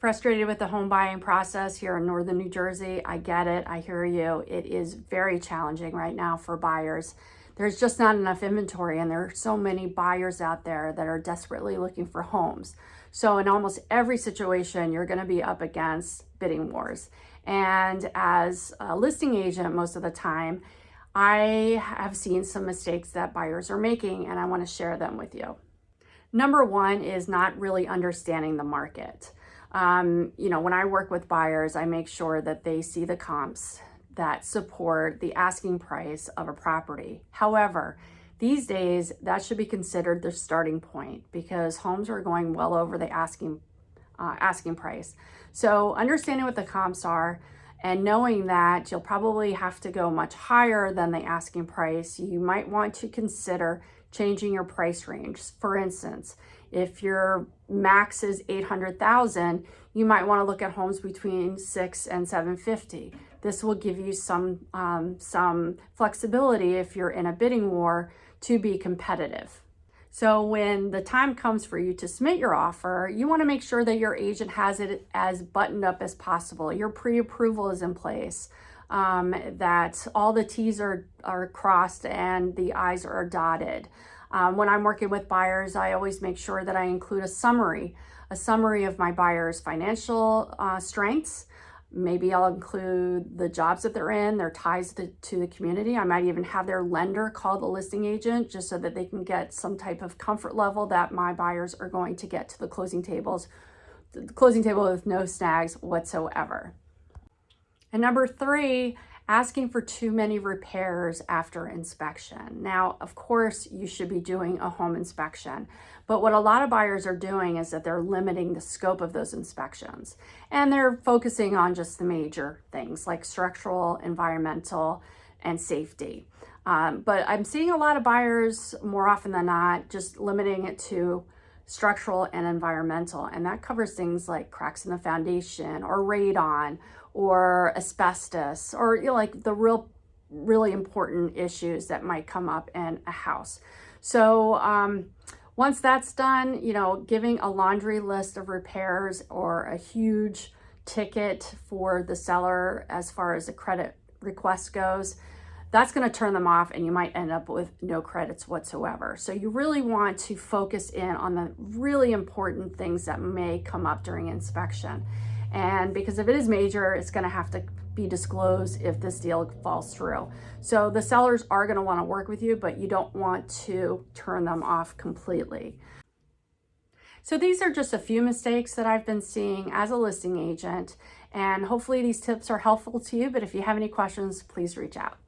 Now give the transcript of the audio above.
Frustrated with the home buying process here in northern New Jersey. I get it. I hear you. It is very challenging right now for buyers. There's just not enough inventory, and there are so many buyers out there that are desperately looking for homes. So in almost every situation, you're going to be up against bidding wars. And as a listing agent, most of the time, I have seen some mistakes that buyers are making, and I want to share them with you. Number one is not really understanding the market. When I work with buyers, I make sure that they see the comps that support the asking price of a property. However, these days that should be considered the starting point because homes are going well over the asking price. So understanding what the comps are and knowing that you'll probably have to go much higher than the asking price, you might want to consider changing your price range. For instance, if your max is $800,000, you might want to look at homes between $600,000 and $750,000. This will give you some flexibility if you're in a bidding war to be competitive. So when the time comes for you to submit your offer, you want to make sure that your agent has it as buttoned up as possible. Your pre-approval is in place, that all the T's are crossed and the I's are dotted. When I'm working with buyers, I always make sure that I include a summary of my buyer's financial strengths. Maybe I'll include the jobs that they're in, their ties to the community. I might even have their lender call the listing agent just so that they can get some type of comfort level that my buyers are going to get to the closing table with no snags whatsoever. And number three, asking for too many repairs after inspection. Now, of course, you should be doing a home inspection, but what a lot of buyers are doing is that they're limiting the scope of those inspections, and they're focusing on just the major things like structural, environmental, and safety. But I'm seeing a lot of buyers, more often than not, just limiting it to structural and environmental, and that covers things like cracks in the foundation or radon or asbestos or like the really important issues that might come up in a house. So once that's done, giving a laundry list of repairs or a huge ticket for the seller as far as the credit request goes, that's going to turn them off and you might end up with no credits whatsoever. So you really want to focus in on the really important things that may come up during inspection. And because if it is major, it's going to have to be disclosed if this deal falls through. So the sellers are going to want to work with you, but you don't want to turn them off completely. So these are just a few mistakes that I've been seeing as a listing agent, and hopefully these tips are helpful to you. But if you have any questions, please reach out.